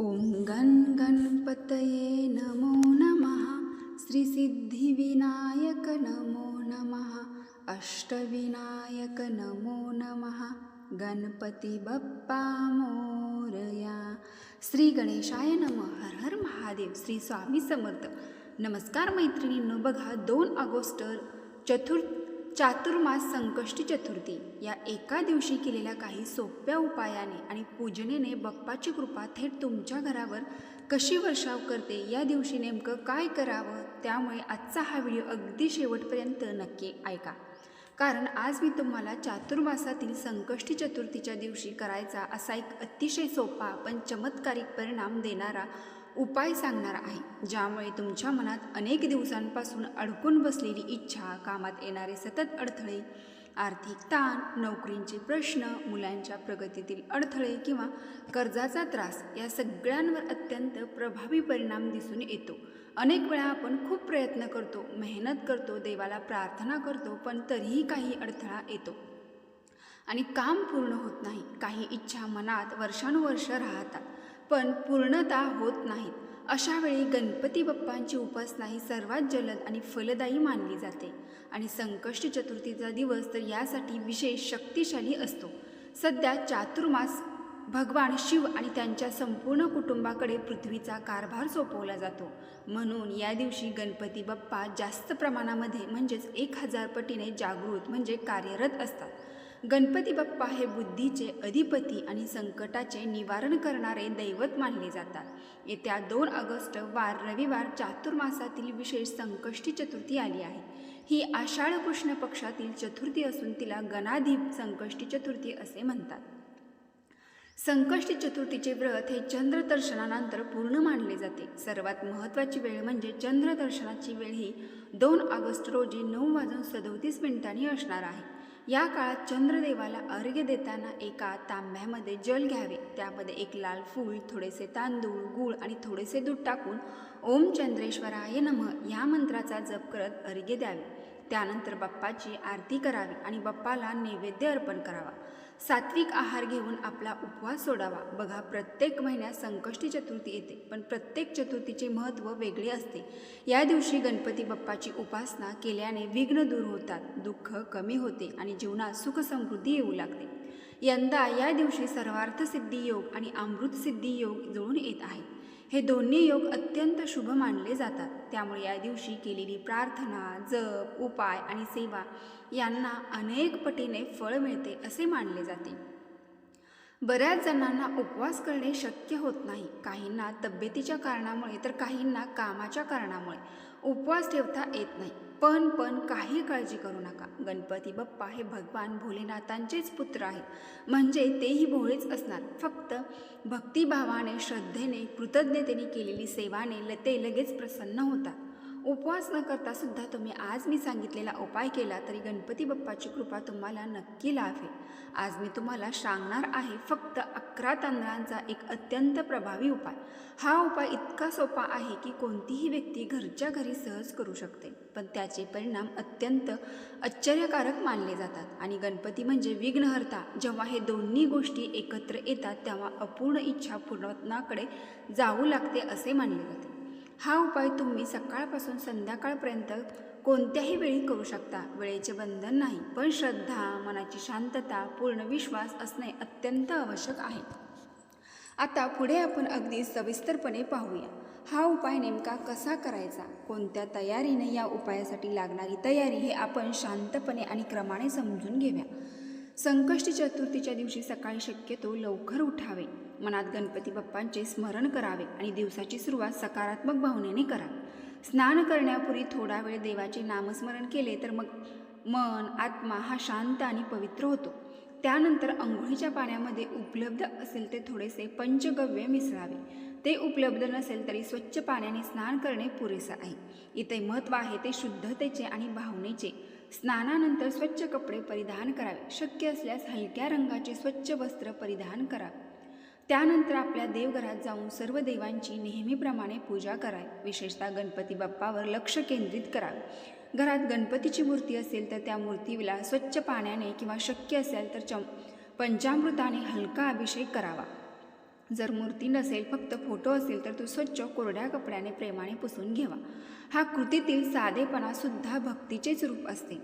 ॐ गण गणपतये नमो नमः। श्रीसिद्धिविनायक नमो नमः। अष्टविनायक नमो नमः। गणपती बाप्पा मोरया। श्री गणेशाय नमः। हर हर महादेव। श्री स्वामी समर्थ। नमस्कार मैत्रिणींनो, बघा 2 ऑगस्ट चातुर्मास संकष्टी चतुर्थी या एका दिवशी केलेल्या काही सोप्या उपायाने आणि पूजनेने बाप्पाची कृपा थेट तुमच्या घरावर कशी वर्षाव करते, या दिवशी नेमकं काय करावं, त्यामुळे आजचा हा व्हिडिओ अगदी शेवटपर्यंत नक्की ऐका. कारण आज मी तुम्हाला चातुर्मासातील संकष्टी चतुर्थीच्या दिवशी करायचा असा एक अतिशय सोपा पण चमत्कारिक परिणाम देणारा उपाय सांगणार आहे, ज्यामुळे तुमच्या मनात अनेक दिवसांपासून अडकून बसलेली इच्छा, कामात येणारे सतत अडथळे, आर्थिक ताण, नोकरींचे प्रश्न, मुलांच्या प्रगतीतील अडथळे किंवा कर्जाचा त्रास या सगळ्यांवर अत्यंत प्रभावी परिणाम दिसून येतो. अनेक वेळा आपण खूप प्रयत्न करतो, मेहनत करतो, देवाला प्रार्थना करतो, पण तरीही काही अडथळा येतो आणि काम पूर्ण होत नाही. काही इच्छा मनात वर्षानुवर्ष राहतात पण पूर्णता होत नाहीत. अशा वेळी गणपती बाप्पांची उपासना ही सर्वात जलद आणि फलदायी मानली जाते आणि संकष्टी चतुर्थीचा दिवस तर यासाठी विशेष शक्तिशाली असतो. सध्या चातुर्मास भगवान शिव आणि त्यांच्या संपूर्ण कुटुंबाकडे पृथ्वीचा कारभार सोपवला जातो. म्हणून या दिवशी गणपती बाप्पा जास्त प्रमाणामध्ये म्हणजेच 1000 पटीने जागृत म्हणजे कार्यरत असतात. गणपती बाप्पा हे बुद्धीचे अधिपती आणि संकटाचे निवारण करणारे दैवत मानले जातात. येत्या 2 ऑगस्ट रविवार चातुर्मासातील विशेष संकष्टी चतुर्थी आली आहे. ही आषाढ कृष्ण पक्षातील चतुर्थी असून तिला गणाधिप संकष्टी चतुर्थी असे म्हणतात. संकष्टी चतुर्थीचे व्रत हे चंद्रदर्शनानंतर पूर्ण मानले जाते. सर्वात महत्त्वाची वेळ म्हणजे चंद्रदर्शनाची वेळ ही 2 ऑगस्ट रोजी 9:37 असणार आहे. या काळात चंद्रदेवाला अर्घ्य देताना एका तांब्यामध्ये जल घ्यावे, त्यामध्ये एक लाल फूल, थोडेसे तांदूळ, गूळ आणि थोडेसे दूध टाकून ओम चंद्रेश्वराय नमः या मंत्राचा जप करत अर्घ्य द्यावे. त्यानंतर बाप्पाची आरती करावी आणि बाप्पाला नैवेद्य अर्पण करावा. सात्विक आहार घेऊन आपला उपवास सोडावा. बघा, प्रत्येक महिन्यात संकष्टी चतुर्थी येते, पण प्रत्येक चतुर्थीचे महत्त्व वेगळे असते. या दिवशी गणपती बाप्पाची उपासना केल्याने विघ्न दूर होतात, दुःख कमी होते आणि जीवनात सुख समृद्धी येऊ लागते. यंदा या दिवशी सर्वार्थसिद्धी योग आणि अमृतसिद्धी योग जुळून येत आहे. हे दोन्ही योग अत्यंत शुभ मानले जातात. त्यामुळे या दिवशी केलेली प्रार्थना, जप, उपाय आणि सेवा यांना अनेक पटीने फळ मिळते असे मानले जाते. बऱ्याच जणांना उपवास करणे शक्य होत नाही. काहींना तब्येतीच्या कारणामुळे तर काहींना कामाच्या कारणामुळे उपवास ठेवता येत नाही. पण काही काळजी करू नका. गणपती बाप्पा हे भगवान भोलेनाथांचेच पुत्र आहेत, म्हणजे तेही भोळेच असणार. फक्त भक्तिभावाने, श्रद्धेने, कृतज्ञतेने केलेली सेवाने ते लगेच प्रसन्न होतात. उपवास न करता सुद्धा तुम्ही आज मी सांगितलेला उपाय केला तरी गणपती बाप्पाची कृपा तुम्हाला नक्की लाभेल. आज मी तुम्हाला सांगणार आहे फक्त 11 तांदळांचा एक अत्यंत प्रभावी उपाय. हा उपाय इतका सोपा आहे की कोणतीही व्यक्ती घरच्या घरी सहज करू शकते, पण त्याचे परिणाम अत्यंत आश्चर्यकारक मानले जातात. आणि गणपती म्हणजे विघ्नहर्ता. जेव्हा हे दोन्ही गोष्टी एकत्र येतात तेव्हा अपूर्ण इच्छा पूर्णत्वाकडे जाऊ लागते असे मानले जाते. हा उपाय तुम्ही सकाळपासून संध्याकाळपर्यंत कोणत्याही वेळी करू शकता. वेळेचे बंधन नाही, पण श्रद्धा, मनाची शांतता, पूर्ण विश्वास असणे अत्यंत आवश्यक आहे. आता पुढे आपण अगदी सविस्तरपणे पाहूया. हा उपाय नेमका कसा करायचा, कोणत्या तयारीने या उपायासाठी लागणारी तयारी हे आपण शांतपणे आणि क्रमाने समजून घेऊया. संकष्टी चतुर्थीच्या दिवशी सकाळी शक्यतो लवकर उठावे, मनात गणपती बाप्पांचे स्मरण करावे आणि दिवसाची सुरुवात सकारात्मक भावनेने करावी. स्नान करण्यापूर्वी थोडा वेळ देवाचे नामस्मरण केले तर मग मन, आत्मा हा शांत आणि पवित्र होतो. त्यानंतर अंघोळीच्या पाण्यामध्ये उपलब्ध असेल ते थोडेसे पंचगव्य मिसळावे. ते उपलब्ध नसेल तरी स्वच्छ पाण्याने स्नान करणे पुरेसे आहे. इथे महत्त्व आहे ते शुद्धतेचे आणि भावनेचे. स्नानानंतर स्वच्छ कपडे परिधान करावे. शक्य असल्यास हलक्या रंगाचे स्वच्छ वस्त्र परिधान करावे. त्यानंतर आपल्या देवघरात जाऊन सर्व देवांची नेहमीप्रमाणे पूजा करावी. विशेषतः गणपती बाप्पावर लक्ष केंद्रित करावे. घरात गणपतीची मूर्ती असेल तर त्या मूर्तीला स्वच्छ पाण्याने किंवा शक्य असेल तर पंचामृताने हलका अभिषेक करावा. जर मूर्ती नसेल, फक्त फोटो असेल, तर तो स्वच्छ कोरड्या कपड्याने प्रेमाने पुसून घ्यावा. हा कृतीतील साधेपणासुद्धा भक्तीचेच रूप असते.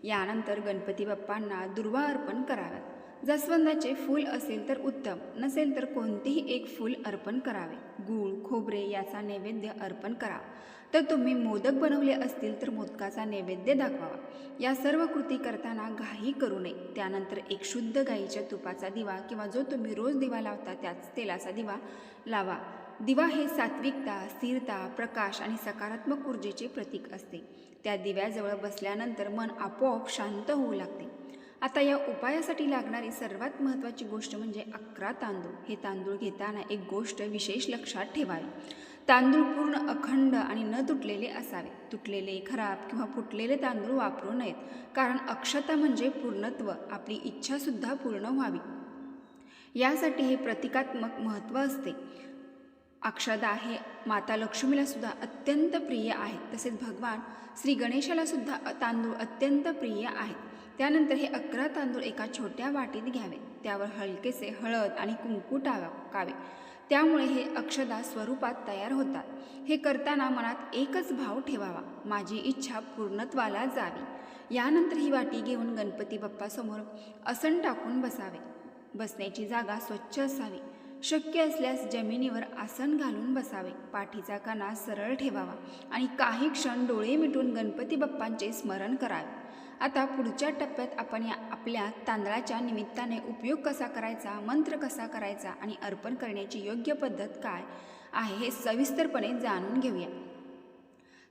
यानंतर गणपती बाप्पांना दुर्वा अर्पण कराव्यात. जास्वंदाचे फूल असेल तर उत्तम, नसेल तर कोणतेही एक फूल अर्पण करावे. गूळ, खोबरे याचा नैवेद्य अर्पण करावा. तर तुम्ही मोदक बनवले असतील तर मोदकाचा नैवेद्य दाखवावा. या सर्व कृती करताना घाई करू नये. त्यानंतर एक शुद्ध गाईच्या तुपाचा दिवा किंवा जो तुम्ही रोज दिवा लावता त्याच तेलाचा दिवा लावा. दिवा हे सात्विकता, स्थिरता, प्रकाश आणि सकारात्मक ऊर्जेचे प्रतीक असते. त्या दिव्याजवळ बसल्यानंतर मन आपोआप शांत होऊ लागते. आता या उपायासाठी लागणारी सर्वात महत्त्वाची गोष्ट म्हणजे 11 तांदूळ. हे तांदूळ घेताना एक गोष्ट विशेष लक्षात ठेवावी. तांदूळ पूर्ण अखंड आणि न तुटलेले असावे. तुटलेले, खराब किंवा फुटलेले तांदूळ वापरू नयेत, कारण अक्षता म्हणजे पूर्णत्व. आपली इच्छासुद्धा पूर्ण व्हावी, यासाठी हे प्रतिकात्मक महत्त्व असते. अक्षदा हे माता लक्ष्मीला सुद्धा अत्यंत प्रिय आहे. तसेच भगवान श्री गणेशाला सुद्धा तांदूळ अत्यंत प्रिय आहेत. त्यानंतर हे 11 तांदूळ एका छोट्या वाटीत घ्यावे. त्यावर हलकेसे हळद आणि कुंकू टाकावे. त्यामुळे हे अक्षदा स्वरूपात तयार होतात. हे करताना मनात एकच भाव ठेवावा, माझी इच्छा पूर्णत्वाला जावी. यानंतर ही वाटी घेऊन गणपती बाप्पासमोर आसन टाकून बसावे. बसण्याची जागा स्वच्छ असावी. शक्य असल्यास जमिनीवर आसन घालून बसावे. पाठीचा कणा सरळ ठेवावा आणि काही क्षण डोळे मिटून गणपती बाप्पांचे स्मरण करावे. आता पुढच्या टप्प्यात आपण आपल्या तांदळाच्या निमित्ताने उपयोग कसा करायचा, मंत्र कसा करायचा आणि अर्पण करण्याची योग्य पद्धत काय आहे हे सविस्तरपणे जाणून घेऊया.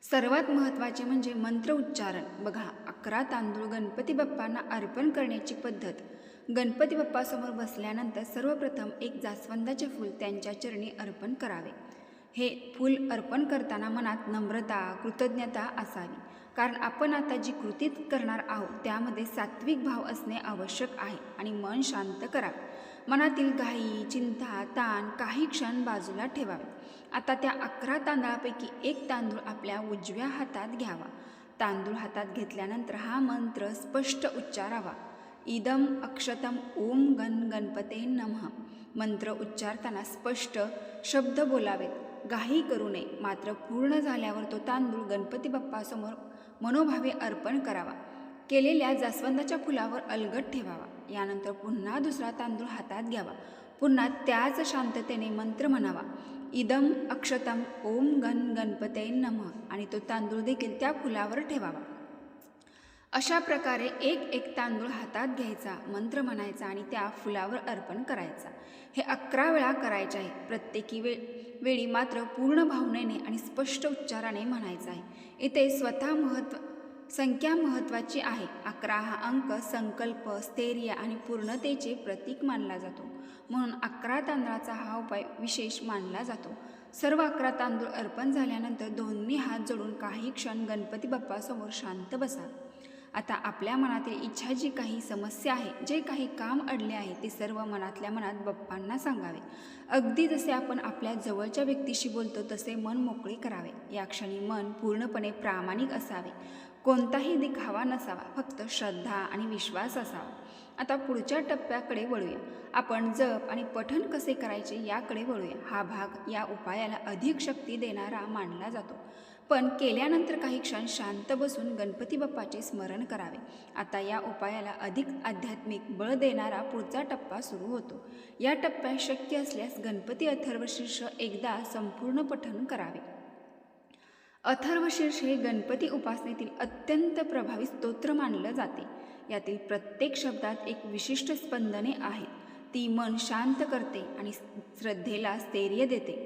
सर्वात महत्त्वाचे म्हणजे मंत्र उच्चारण. बघा, 11 तांदूळ गणपती बाप्पांना अर्पण करण्याची पद्धत. गणपती बाप्पासमोर बसल्यानंतर सर्वप्रथम एक जास्वंदाचे फूल त्यांच्या चरणी अर्पण करावे. हे फूल अर्पण करताना मनात नम्रता, कृतज्ञता असावी, कारण आपण आता जी कृती करणार आहोत त्यामध्ये सात्विक भाव असणे आवश्यक आहे आणि मन शांत करावे. मनातील घाई, चिंता, ताण काही क्षण बाजूला ठेवावे. आता त्या 11 तांदळापैकी एक तांदूळ आपल्या उजव्या हातात घ्यावा. तांदूळ हातात घेतल्यानंतर हा मंत्र स्पष्ट उच्चारावा. इदम अक्षतम ओम गणपते नमः. मंत्र उच्चारताना स्पष्ट शब्द बोलावेत. घाई करू नये. मात्र पूर्ण झाल्यावर तो तांदूळ गणपती बाप्पासमोर मनोभावे अर्पण करावा. केलेल्या जास्वंदाच्या फुलावर अलगद ठेवावा. यानंतर पुन्हा दुसरा तांदूळ हातात घ्यावा. पुन्हा त्याच शांततेने मंत्र म्हणावा, इदम अक्षतम ओम गणपते नमः, आणि तो तांदूळ देखील त्या फुलावर ठेवावा. अशा प्रकारे एक तांदूळ हातात घ्यायचा, मंत्र म्हणायचा आणि त्या फुलावर अर्पण करायचा. हे 11 वेळा करायचे आहे. प्रत्येकी वेळी मात्र पूर्ण भावनेने आणि स्पष्ट उच्चाराने म्हणायचं आहे. इथे संख्या महत्त्वाची आहे. 11 हा अंक संकल्प, स्थैर्य आणि पूर्णतेचे प्रतीक मानला जातो. म्हणून 11 तांदळाचा हा उपाय विशेष मानला जातो. सर्व 11 तांदूळ अर्पण झाल्यानंतर दोन्ही हात जोडून काही क्षण गणपती बाप्पासमोर शांत बसा. आता आपल्या मनातील इच्छा, जी काही समस्या आहे, जे काही काम अडले आहे, ते सर्व मनातल्या मनात बाप्पांना सांगावे. अगदी जसे आपण आपल्या जवळच्या व्यक्तीशी बोलतो तसे मन मोकळे करावे. या क्षणी मन पूर्णपणे प्रामाणिक असावे. कोणताही दिखावा नसावा, फक्त श्रद्धा आणि विश्वास असावा. आता पुढच्या टप्प्याकडे वळूया. आपण जप आणि पठण कसे करायचे याकडे वळूया. हा भाग या उपायाला अधिक शक्ती देणारा मानला जातो. पण केल्यानंतर काही क्षण शांत बसून गणपती बाप्पाचे स्मरण करावे. आता या उपायाला अधिक आध्यात्मिक बळ देणारा पुढचा टप्पा सुरू होतो. या टप्प्यात शक्य असल्यास गणपती अथर्वशीर्ष एकदा संपूर्ण पठण करावे. अथर्वशीर्ष हे गणपती उपासनेतील अत्यंत प्रभावी स्तोत्र मानलं जाते. यातील प्रत्येक शब्दात एक विशिष्ट स्पंदने आहेत. ती मन शांत करते आणि श्रद्धेला स्थैर्य देते.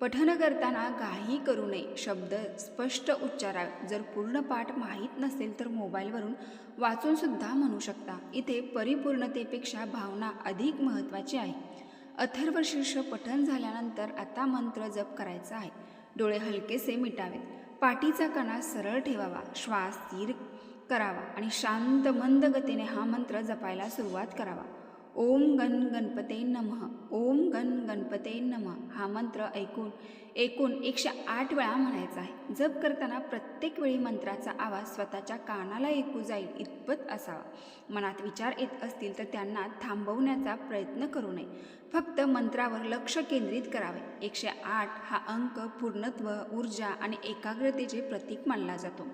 पठण करताना घाई करू नये. शब्द स्पष्ट उच्चारावे. जर पूर्ण पाठ माहीत नसेल तर मोबाईलवरून वाचून सुद्धा म्हणू शकता. इथे परिपूर्णतेपेक्षा भावना अधिक महत्त्वाची आहे. अथर्वशीर्ष पठण झाल्यानंतर आता मंत्र जप करायचा आहे. डोळे हलकेसे मिटावेत. पाठीचा कणा सरळ ठेवावा. श्वास स्थिर करावा आणि शांत मंद गतीने हा मंत्र जपायला सुरुवात करावा. ओम गण गणपते नमः, ओम गण गणपते नमः हा मंत्र एकूण 108 वेळा म्हणायचा आहे. जप करताना प्रत्येक वेळी मंत्राचा आवाज स्वतःच्या कानाला ऐकू जाईल इतपत असावा. मनात विचार येत असतील तर त्यांना थांबवण्याचा प्रयत्न करू नये. फक्त मंत्रावर लक्ष केंद्रित करावे. 108 हा अंक पूर्णत्व, ऊर्जा आणि एकाग्रतेचे प्रतीक मानला जातो.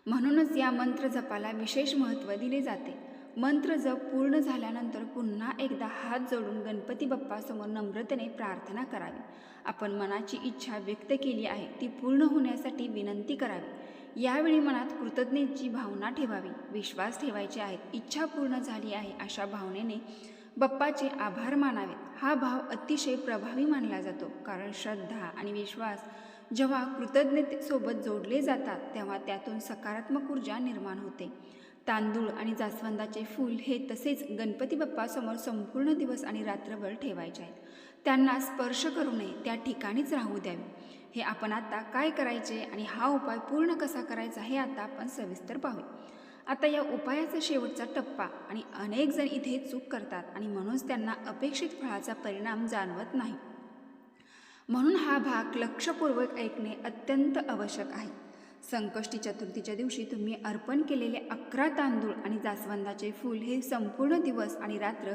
म्हणूनच या मंत्र जपाला विशेष महत्त्व दिले जाते. मंत्र जप पूर्ण झाल्यानंतर पुन्हा एकदा हात जोडून गणपती बाप्पासमोर नम्रतेने प्रार्थना करावी. आपण मनाची इच्छा व्यक्त केली आहे ती पूर्ण होण्यासाठी विनंती करावी. यावेळी मनात कृतज्ञतेची भावना ठेवावी. विश्वास ठेवायचे आहेत. इच्छा पूर्ण झाली आहे अशा भावनेने बाप्पाचे आभार मानावेत. हा भाव अतिशय प्रभावी मानला जातो, कारण श्रद्धा आणि विश्वास जेव्हा कृतज्ञतेसोबत जोडले जातात तेव्हा त्यातून सकारात्मक ऊर्जा निर्माण होते. तांदूळ आणि जास्वंदाचे फूल हे तसेच गणपती बाप्पासमोर संपूर्ण दिवस आणि रात्रभर ठेवायचे आहेत. त्यांना स्पर्श करू नये, त्या ठिकाणीच राहू द्यावे. हे आपण आता काय करायचे आणि हा उपाय पूर्ण कसा करायचा हे आता आपण सविस्तर पाहू. आता या उपायाचा शेवटचा टप्पा आणि अनेक जण इथे चूक करतात आणि म्हणूनच त्यांना अपेक्षित फळाचा परिणाम जाणवत नाही. म्हणून हा भाग लक्षपूर्वक ऐकणे अत्यंत आवश्यक आहे. संकष्टी चतुर्थीच्या दिवशी तुम्ही अर्पण केलेले 11 तांदूळ आणि जास्वंदाचे फूल हे संपूर्ण दिवस आणि रात्र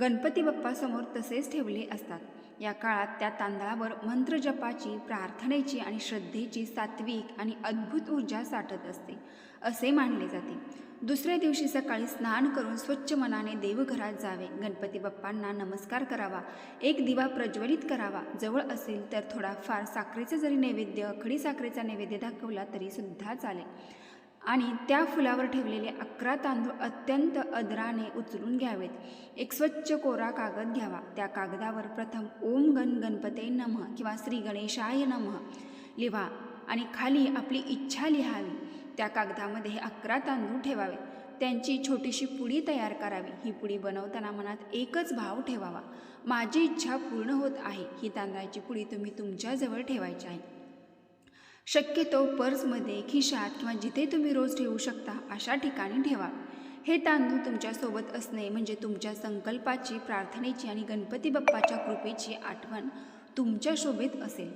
गणपती बाप्पासमोर तसेच ठेवले असतात. या काळात त्या तांदळावर मंत्रजपाची, प्रार्थनेची आणि श्रद्धेची सात्विक आणि अद्भुत ऊर्जा साठत असते असे मानले जाते. दुसऱ्या दिवशी सकाळी स्नान करून स्वच्छ मनाने देवघरात जावे. गणपती बाप्पांना नमस्कार करावा. एक दिवा प्रज्वलित करावा. जवळ असेल तर थोडाफार साखरेचा जरी नैवेद्य, खडी साखरेचा नैवेद्य दाखवला तरी सुद्धा चालेल. आणि त्या फुलावर ठेवलेले 11 तांदूळ अत्यंत आदराने उचलून घ्यावेत. एक स्वच्छ कोरा कागद घ्यावा. त्या कागदावर प्रथम ओम गण गणपते नमः किंवा श्री गणेशाय नमः लिहा आणि खाली आपली इच्छा लिहावी. त्या कागदामध्ये हे 11 तांदूळ ठेवावे. त्यांची छोटीशी पुडी तयार करावी. ही पुडी बनवताना मनात एकच भाव ठेवावा, माझी इच्छा पूर्ण होत आहे. ही तांदळाची पुडी तुम्ही तुमच्याजवळ ठेवायची आहे. शक्यतो पर्समध्ये, खिशात किंवा जिथे तुम्ही रोज ठेवू शकता अशा ठिकाणी ठेवा. हे तांदूळ तुमच्यासोबत असणे म्हणजे तुमच्या संकल्पाची, प्रार्थनेची आणि गणपती बाप्पाच्या कृपेची आठवण तुमच्या शोभेत असेल.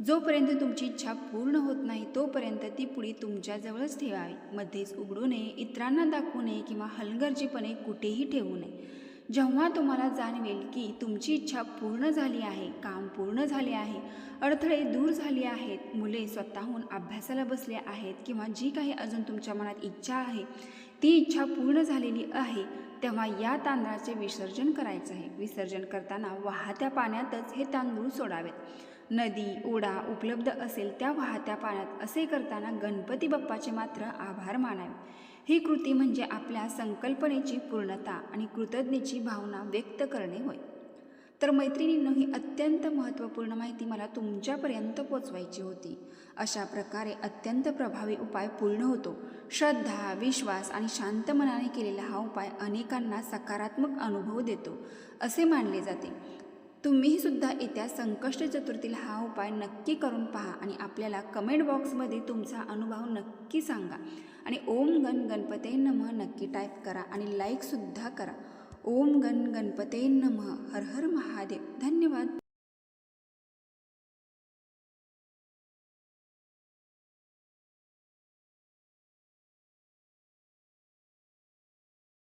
जोपर्यंत तुमची इच्छा पूर्ण होत नाही तोपर्यंत ती पुडी तुमच्याजवळच ठेवावी. मध्येच उघडू नये, इतरांना दाखवू नये किंवा हलगर्जीपणे कुठेही ठेवू नये. जेव्हा तुम्हाला जाणवेल की तुमची इच्छा पूर्ण झाली आहे, काम पूर्ण झाले आहे, अडथळे दूर झाले आहेत, मुले स्वतःहून अभ्यासाला बसले आहेत किंवा जी काही अजून तुमच्या मनात इच्छा आहे ती इच्छा पूर्ण झालेली आहे, तेव्हा या तांदळाचे विसर्जन करायचे आहे. विसर्जन करताना वाहत्या पाण्यातच हे तांदूळ सोडावेत. नदी, ओढा उपलब्ध असेल त्या वाहत्या पाण्यात असे करताना गणपती बाप्पाचे मात्र आभार मानावे. ही कृती म्हणजे आपल्या संकल्पनेची पूर्णता आणि कृतज्ञतेची भावना व्यक्त करणे होय. तर मैत्रिणींनो, ही अत्यंत महत्त्वपूर्ण माहिती मला तुमच्यापर्यंत पोचवायची होती. अशा प्रकारे अत्यंत प्रभावी उपाय पूर्ण होतो. श्रद्धा, विश्वास आणि शांत मनाने केलेला हा उपाय अनेकांना सकारात्मक अनुभव देतो असे मानले जाते. तुम्हीही सुद्धा येत्या संकष्ट चतुर्थीला हा उपाय नक्की करून पहा आणि आपल्याला कमेंट बॉक्समध्ये तुमचा अनुभव नक्की सांगा. आणि ओम गण गणपते नमः नक्की टाईप करा आणि लाईकसुद्धा करा. ओम गण गणपते नमः. हर हर महादेव. धन्यवाद.